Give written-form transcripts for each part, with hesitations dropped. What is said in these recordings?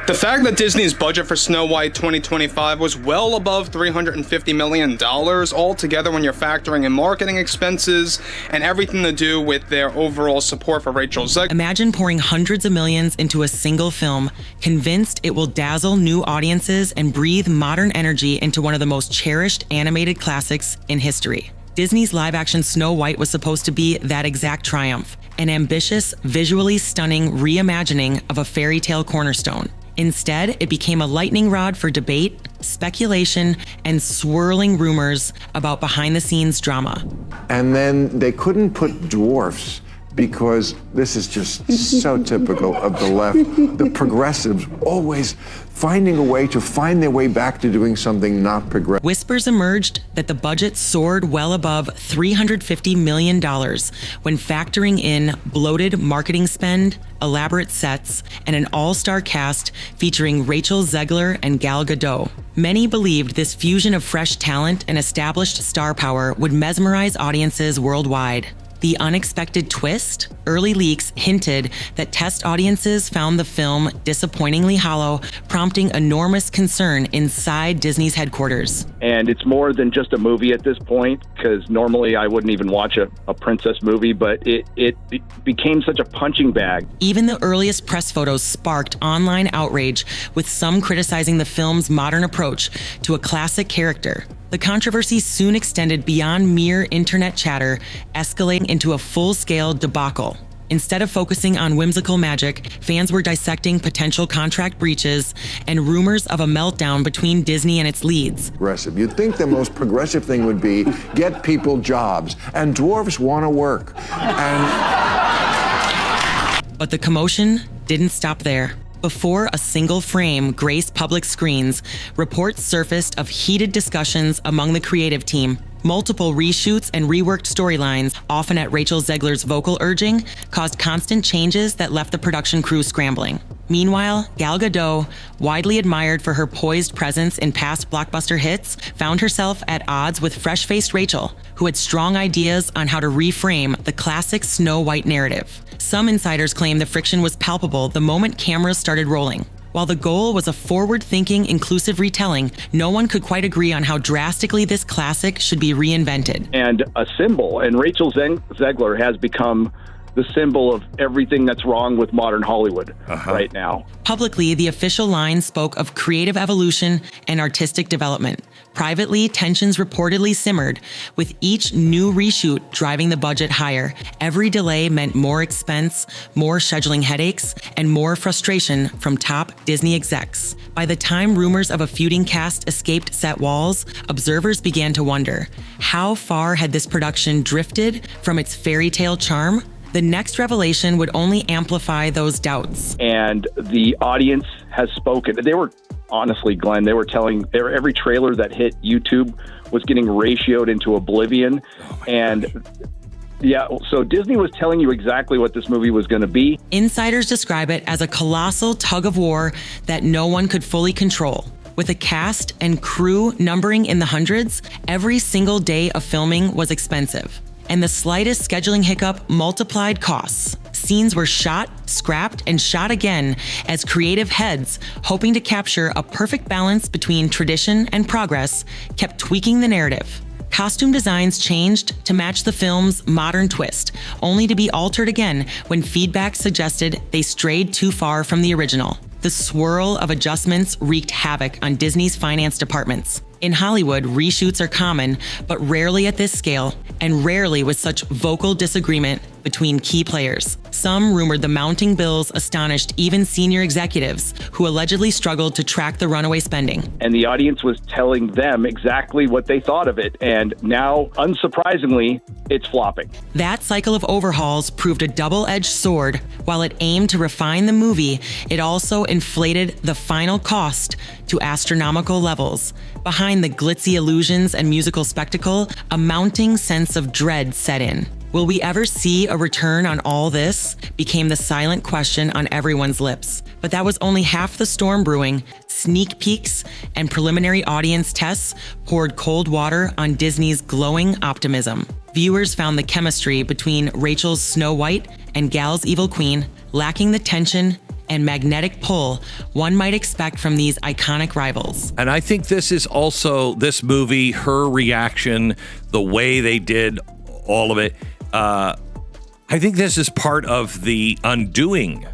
The fact that Disney's budget for Snow White 2025 was well above $350 million altogether when you're factoring in marketing expenses and everything to do with their overall support for Rachel Zegler. Imagine pouring hundreds of millions into a single film, convinced it will dazzle new audiences and breathe modern energy into one of the most cherished animated classics in history. Disney's live-action Snow White was supposed to be that exact triumph, an ambitious, visually stunning reimagining of a fairy tale cornerstone. Instead, it became a lightning rod for debate, speculation, and swirling rumors about behind-the-scenes drama. And then they couldn't put dwarfs because this is just so typical of the left. The progressives always finding a way to find their way back to doing something not progressive. Whispers emerged that the budget soared well above $350 million when factoring in bloated marketing spend, elaborate sets, and an all-star cast featuring Rachel Zegler and Gal Gadot. Many believed this fusion of fresh talent and established star power would mesmerize audiences worldwide. The unexpected twist? Early leaks hinted that test audiences found the film disappointingly hollow, prompting enormous concern inside Disney's headquarters. And it's more than just a movie at this point, because normally I wouldn't even watch a princess movie, but it became such a punching bag. Even the earliest press photos sparked online outrage, with some criticizing the film's modern approach to a classic character. The controversy soon extended beyond mere internet chatter, escalating into a full-scale debacle. Instead of focusing on whimsical magic, fans were dissecting potential contract breaches and rumors of a meltdown between Disney and its leads. Progressive. You'd think the most progressive thing would be get people jobs, and dwarfs want to work. But the commotion didn't stop there. Before a single frame graced public screens, reports surfaced of heated discussions among the creative team. Multiple reshoots and reworked storylines, often at Rachel Zegler's vocal urging, caused constant changes that left the production crew scrambling. Meanwhile, Gal Gadot, widely admired for her poised presence in past blockbuster hits, found herself at odds with fresh-faced Rachel, who had strong ideas on how to reframe the classic Snow White narrative. Some insiders claim the friction was palpable the moment cameras started rolling. While the goal was a forward-thinking, inclusive retelling, no one could quite agree on how drastically this classic should be reinvented. And a symbol, and Rachel Zegler has become the symbol of everything that's wrong with modern Hollywood right now. Publicly, the official line spoke of creative evolution and artistic development. Privately, tensions reportedly simmered, with each new reshoot driving the budget higher. Every delay meant more expense, more scheduling headaches, and more frustration from top Disney execs. By the time rumors of a feuding cast escaped set walls, observers began to wonder, how far had this production drifted from its fairy tale charm? The next revelation would only amplify those doubts. And the audience has spoken. They were, honestly, Glenn, they were telling, every trailer that hit YouTube was getting ratioed into oblivion. Yeah, so Disney was telling you exactly what this movie was going to be. Insiders describe it as a colossal tug of war that no one could fully control. With a cast and crew numbering in the hundreds, every single day of filming was expensive. And the slightest scheduling hiccup multiplied costs. Scenes were shot, scrapped, and shot again as creative heads, hoping to capture a perfect balance between tradition and progress, kept tweaking the narrative. Costume designs changed to match the film's modern twist, only to be altered again when feedback suggested they strayed too far from the original. The swirl of adjustments wreaked havoc on Disney's finance departments. In Hollywood, reshoots are common, but rarely at this scale, and rarely with such vocal disagreement between key players. Some rumored the mounting bills astonished even senior executives who allegedly struggled to track the runaway spending. And the audience was telling them exactly what they thought of it. And now, unsurprisingly, it's flopping. That cycle of overhauls proved a double-edged sword. While it aimed to refine the movie, it also inflated the final cost to astronomical levels. Behind the glitzy illusions and musical spectacle, a mounting sense of dread set in. Will we ever see a return on all this? Became the silent question on everyone's lips. But that was only half the storm brewing. Sneak peeks and preliminary audience tests poured cold water on Disney's glowing optimism. Viewers found the chemistry between Rachel's Snow White and Gal's Evil Queen lacking the tension and magnetic pull one might expect from these iconic rivals. And I think this is also, this movie, her reaction, the way they did all of it, I think this is part of the undoing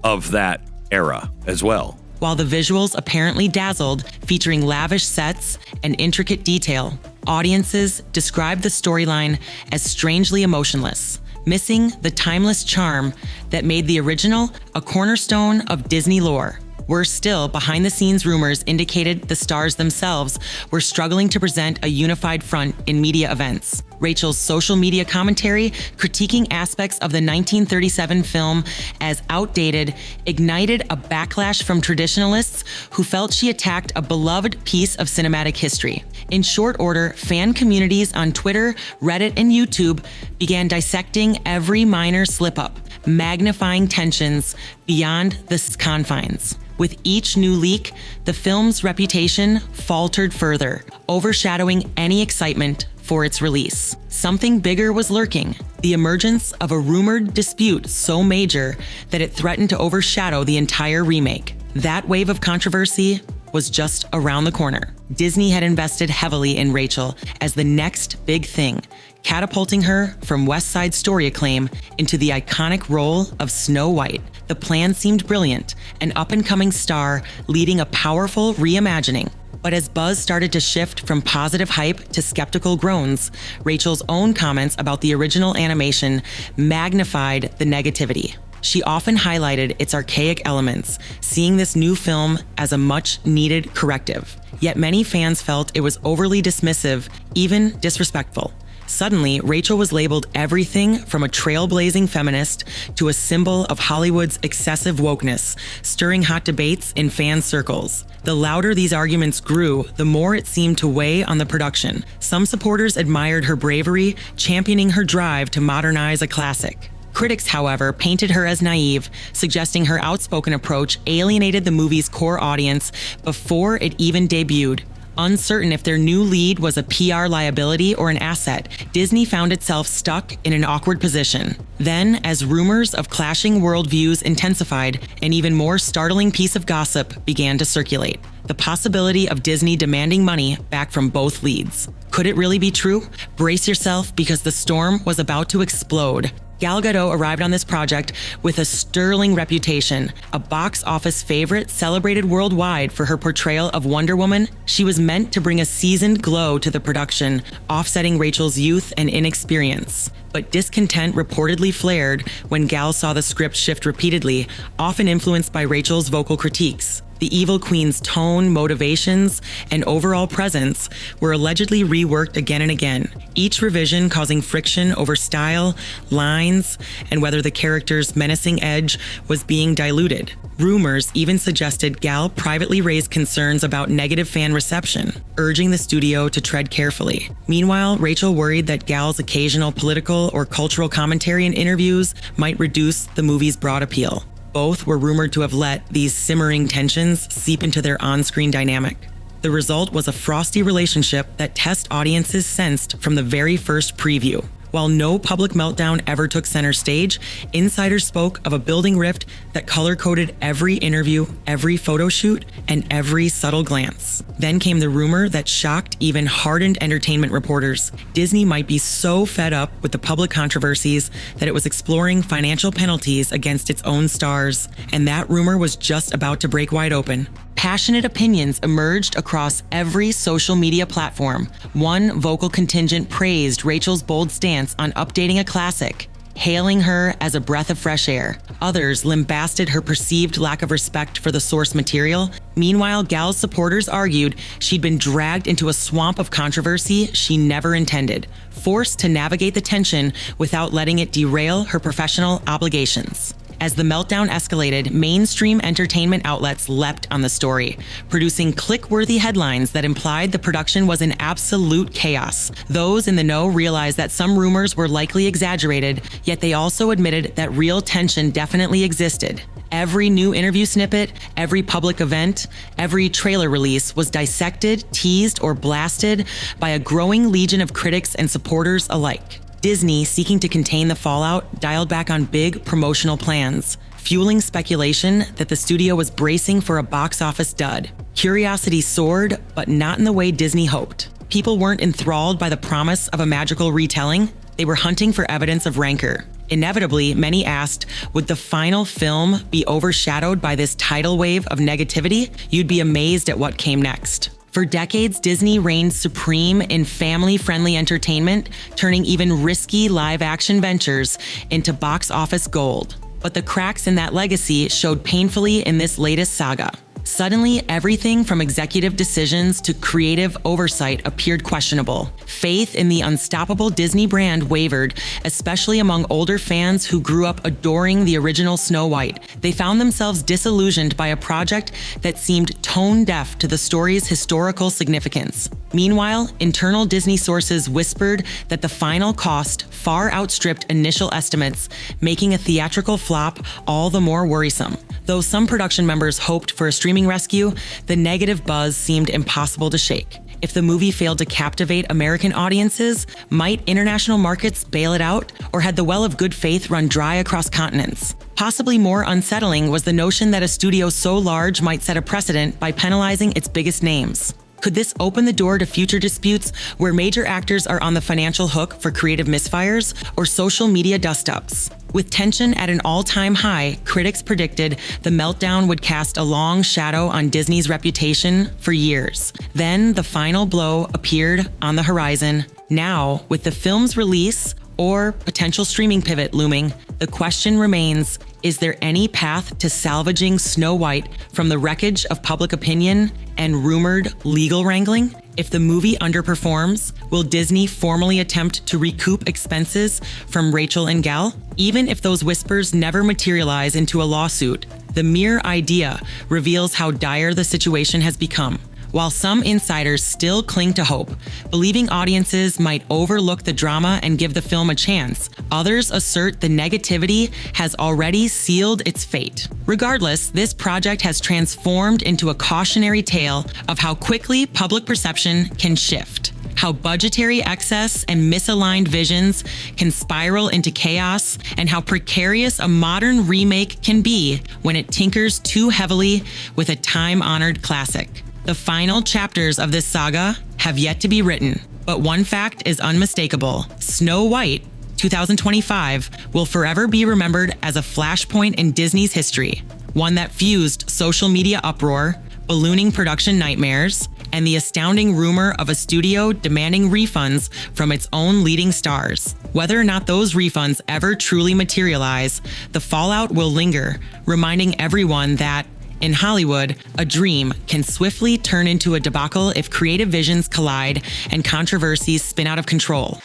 of that era as well. While the visuals apparently dazzled, featuring lavish sets and intricate detail, audiences described the storyline as strangely emotionless, missing the timeless charm that made the original a cornerstone of Disney lore. Worse still, behind-the-scenes rumors indicated the stars themselves were struggling to present a unified front in media events. Rachel's social media commentary, critiquing aspects of the 1937 film as outdated, ignited a backlash from traditionalists who felt she attacked a beloved piece of cinematic history. In short order, fan communities on Twitter, Reddit, and YouTube began dissecting every minor slip-up, magnifying tensions beyond the confines. With each new leak, the film's reputation faltered further, overshadowing any excitement for its release. Something bigger was lurking, the emergence of a rumored dispute so major that it threatened to overshadow the entire remake. That wave of controversy was just around the corner. Disney had invested heavily in Rachel as the next big thing, catapulting her from West Side Story acclaim into the iconic role of Snow White. The plan seemed brilliant, an up-and-coming star leading a powerful reimagining. But as buzz started to shift from positive hype to skeptical groans, Rachel's own comments about the original animation magnified the negativity. She often highlighted its archaic elements, seeing this new film as a much-needed corrective. Yet many fans felt it was overly dismissive, even disrespectful. Suddenly, Rachel was labeled everything from a trailblazing feminist to a symbol of Hollywood's excessive wokeness, stirring hot debates in fan circles. The louder these arguments grew, the more it seemed to weigh on the production. Some supporters admired her bravery, championing her drive to modernize a classic. Critics, however, painted her as naive, suggesting her outspoken approach alienated the movie's core audience before it even debuted. Uncertain if their new lead was a PR liability or an asset, Disney found itself stuck in an awkward position. Then, as rumors of clashing worldviews intensified, an even more startling piece of gossip began to circulate: the possibility of Disney demanding money back from both leads. Could it really be true? Brace yourself, because the storm was about to explode. Gal Gadot arrived on this project with a sterling reputation, a box office favorite celebrated worldwide for her portrayal of Wonder Woman. She was meant to bring a seasoned glow to the production, offsetting Rachel's youth and inexperience. But discontent reportedly flared when Gal saw the script shift repeatedly, often influenced by Rachel's vocal critiques. The evil queen's tone, motivations, and overall presence were allegedly reworked again and again, each revision causing friction over style, lines, and whether the character's menacing edge was being diluted. Rumors even suggested Gal privately raised concerns about negative fan reception, urging the studio to tread carefully. Meanwhile, Rachel worried that Gal's occasional political or cultural commentary in interviews might reduce the movie's broad appeal. Both were rumored to have let these simmering tensions seep into their on-screen dynamic. The result was a frosty relationship that test audiences sensed from the very first preview. While no public meltdown ever took center stage, insiders spoke of a building rift that color-coded every interview, every photo shoot, and every subtle glance. Then came the rumor that shocked even hardened entertainment reporters. Disney might be so fed up with the public controversies that it was exploring financial penalties against its own stars, and that rumor was just about to break wide open. Passionate opinions emerged across every social media platform. One vocal contingent praised Rachel's bold stance on updating a classic, hailing her as a breath of fresh air. Others lambasted her perceived lack of respect for the source material. Meanwhile, Gal's supporters argued she'd been dragged into a swamp of controversy she never intended, forced to navigate the tension without letting it derail her professional obligations. As the meltdown escalated, mainstream entertainment outlets leapt on the story, producing click-worthy headlines that implied the production was in absolute chaos. Those in the know realized that some rumors were likely exaggerated, yet they also admitted that real tension definitely existed. Every new interview snippet, every public event, every trailer release was dissected, teased, or blasted by a growing legion of critics and supporters alike. Disney, seeking to contain the fallout, dialed back on big promotional plans. fueling speculation that the studio was bracing for a box office dud. Curiosity soared, but not in the way Disney hoped. People weren't enthralled by the promise of a magical retelling. They were hunting for evidence of rancor. Inevitably, many asked, would the final film be overshadowed by this tidal wave of negativity? You'd be amazed at what came next. For decades, Disney reigned supreme in family-friendly entertainment, turning even risky live-action ventures into box office gold. But the cracks in that legacy showed painfully in this latest saga. Suddenly, everything from executive decisions to creative oversight appeared questionable. Faith in the unstoppable Disney brand wavered, especially among older fans who grew up adoring the original Snow White. They found themselves disillusioned by a project that seemed tone-deaf to the story's historical significance. Meanwhile, internal Disney sources whispered that the final cost far outstripped initial estimates, making a theatrical flop all the more worrisome. Though some production members hoped for a streaming rescue, the negative buzz seemed impossible to shake. If the movie failed to captivate American audiences, might international markets bail it out, or had the well of good faith run dry across continents? Possibly more unsettling was the notion that a studio so large might set a precedent by penalizing its biggest names. Could this open the door to future disputes where major actors are on the financial hook for creative misfires or social media dust-ups? With tension at an all-time high, critics predicted the meltdown would cast a long shadow on Disney's reputation for years. Then the final blow appeared on the horizon. Now, with the film's release or potential streaming pivot looming, the question remains, is there any path to salvaging Snow White from the wreckage of public opinion and rumored legal wrangling? If the movie underperforms, will Disney formally attempt to recoup expenses from Rachel and Gal? Even if those whispers never materialize into a lawsuit, the mere idea reveals how dire the situation has become. While some insiders still cling to hope, believing audiences might overlook the drama and give the film a chance, others assert the negativity has already sealed its fate. Regardless, this project has transformed into a cautionary tale of how quickly public perception can shift, how budgetary excess and misaligned visions can spiral into chaos, and how precarious a modern remake can be when it tinkers too heavily with a time-honored classic. The final chapters of this saga have yet to be written, but one fact is unmistakable. Snow White 2025 will forever be remembered as a flashpoint in Disney's history, one that fused social media uproar, ballooning production nightmares, and the astounding rumor of a studio demanding refunds from its own leading stars. Whether or not those refunds ever truly materialize, the fallout will linger, reminding everyone that in Hollywood, a dream can swiftly turn into a debacle if creative visions collide and controversies spin out of control.